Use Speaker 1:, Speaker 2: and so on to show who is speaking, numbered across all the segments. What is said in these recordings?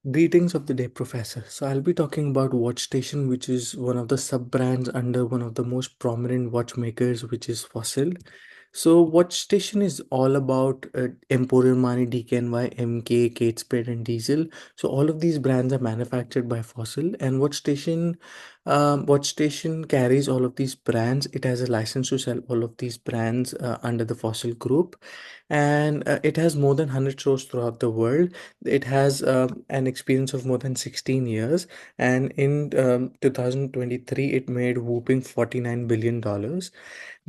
Speaker 1: Greetings of the day, Professor. So I'll be talking about WatchStation, which is one of the sub-brands under one of the most prominent watchmakers, which is Fossil. So WatchStation is all about Emporium Mani, DKNY, MK, Kate Spade, and Diesel. So all of these brands are manufactured by Fossil, and WatchStation carries all of these brands. It has a license to sell all of these brands under the Fossil group, and it has more than 100 stores throughout the world. It has an experience of more than 16 years, and in 2023, it made whooping $49 billion.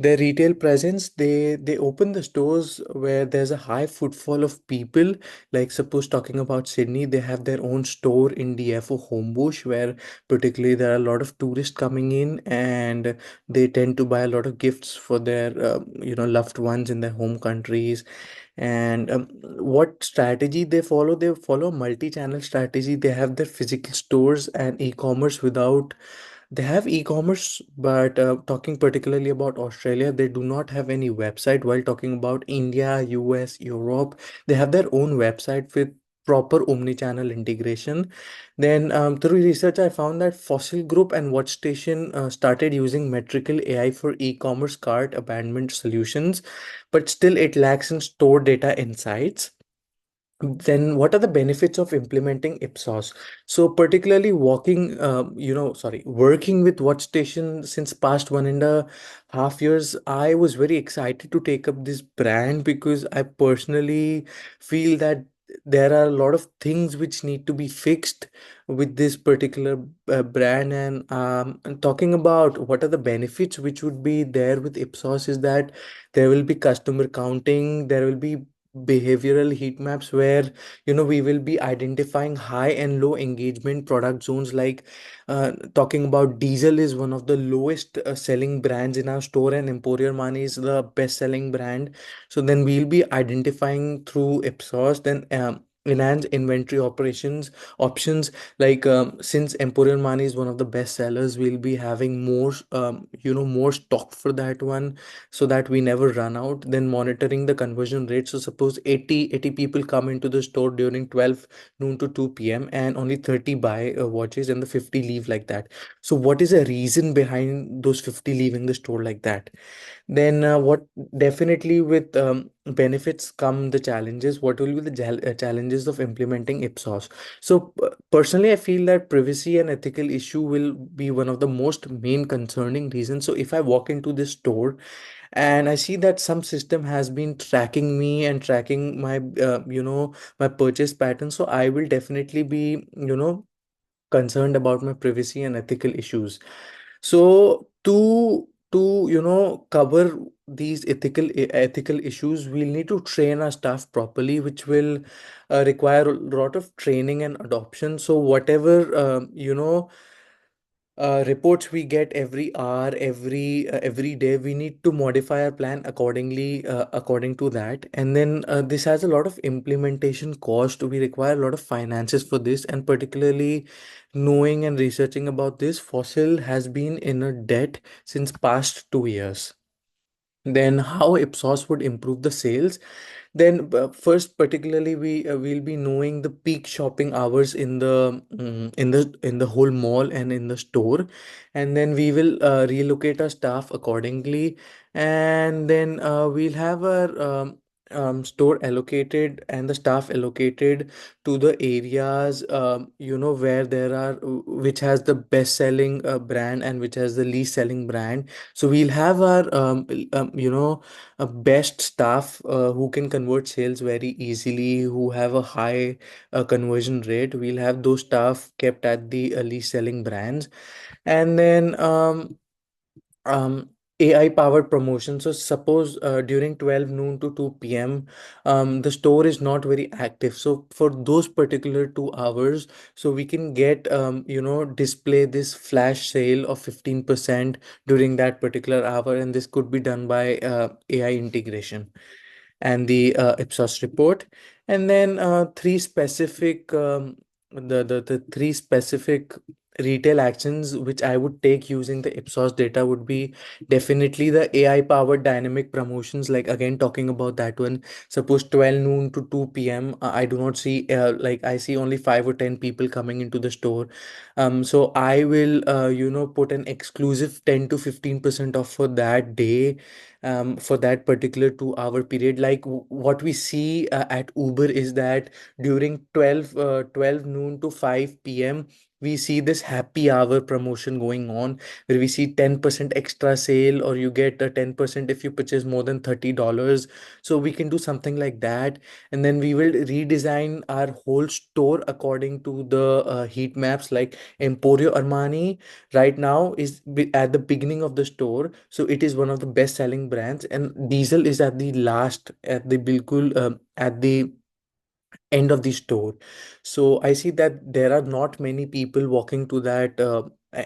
Speaker 1: Their retail presence, they open the stores where there's a high footfall of people. Like suppose talking about Sydney, they have their own store in DFO Homebush, where particularly there are a lot of tourists coming in, and they tend to buy a lot of gifts for their loved ones in their home countries. And what strategy they follow? They follow a multi-channel strategy. They have their physical stores and e-commerce without. They have e-commerce, but talking particularly about Australia, they do not have any website. While talking about India, US, Europe, they have their own website with proper omnichannel integration. Then, through research, I found that Fossil Group and WatchStation started using metrical AI for e-commerce cart abandonment solutions, but still it lacks in store data insights. Then what are the benefits of implementing Ipsos? So particularly working with WatchStation since past 1.5 years, I was very excited to take up this brand because I personally feel that there are a lot of things which need to be fixed with this particular brand. And talking about what are the benefits which would be there with Ipsos is that there will be customer counting, there will be behavioral heat maps where we will be identifying high and low engagement product zones. Like talking about Diesel is one of the lowest selling brands in our store, and Emporium Mani is the best selling brand. So then we'll be identifying through Ipsos. Then enhance inventory operations options. Like since Emporium Mani is one of the best sellers, we'll be having more stock for that one, so that we never run out. Then monitoring the conversion rate. So suppose 80 people come into the store during 12 noon to 2 p.m. and only 30 buy watches and the 50 leave like that. So what is the reason behind those 50 leaving the store like that? Then what definitely with benefits come the challenges. What will be the challenges of implementing Ipsos? So personally, I feel that privacy and ethical issue will be one of the most main concerning reasons. So if I walk into this store and I see that some system has been tracking me and tracking my purchase pattern, so I will definitely be concerned about my privacy and ethical issues. So to cover these ethical issues, we'll need to train our staff properly, which will require a lot of training and adoption. So whatever reports we get every hour, every day, we need to modify our plan accordingly, according to that. And then this has a lot of implementation cost. We require a lot of finances for this, and particularly knowing and researching about this, Fossil has been in a debt since past 2 years. Then how Ipsos would improve the sales? Then first, particularly, we'll be knowing the peak shopping hours in the whole mall and in the store, and then we will relocate our staff accordingly, and then we'll have our store allocated and the staff allocated to the areas where there are which has the best selling brand and which has the least selling brand. So we'll have our a best staff who can convert sales very easily, who have a high conversion rate. We'll have those staff kept at the least selling brands. And then um, AI powered promotion. So suppose during 12 noon to 2 p.m., the store is not very active. So for those particular 2 hours, so we can get, display this flash sale of 15% during that particular hour. And this could be done by AI integration and the Ipsos report. And then three specific, the three specific retail actions which I would take using the Ipsos data would be definitely the AI powered dynamic promotions. Like again, talking about that one, suppose 12 noon to 2 p.m. I do not see like I see only 5 or 10 people coming into the store. So I will put an exclusive 10 to 15% off for that day, for that particular 2 hour period. Like what we see at Uber is that during 12 noon to 5 p.m. we see this happy hour promotion going on, where we see 10% extra sale, or you get a 10% if you purchase more than $30. So we can do something like that, and then we will redesign our whole store according to the heat maps. Like Emporio Armani right now is at the beginning of the store, so it is one of the best selling brands, and Diesel is at the last, at the bilkul at the end of the store. So I see that there are not many people walking to that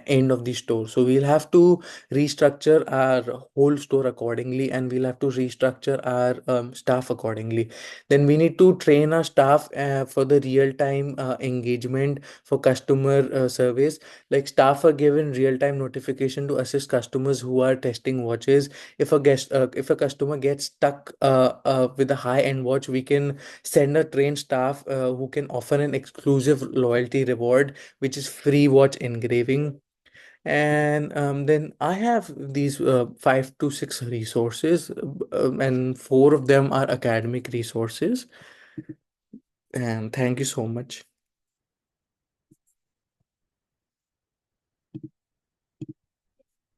Speaker 1: end of the store. So we'll have to restructure our whole store accordingly, and we'll have to restructure our staff accordingly. Then we need to train our staff for the real time engagement for customer service. Like staff are given real time notification to assist customers who are testing watches. If a customer gets stuck with a high end watch, we can send a trained staff who can offer an exclusive loyalty reward, which is free watch engraving. And then I have these 5 to 6 resources, and four of them are academic resources. And thank you so much.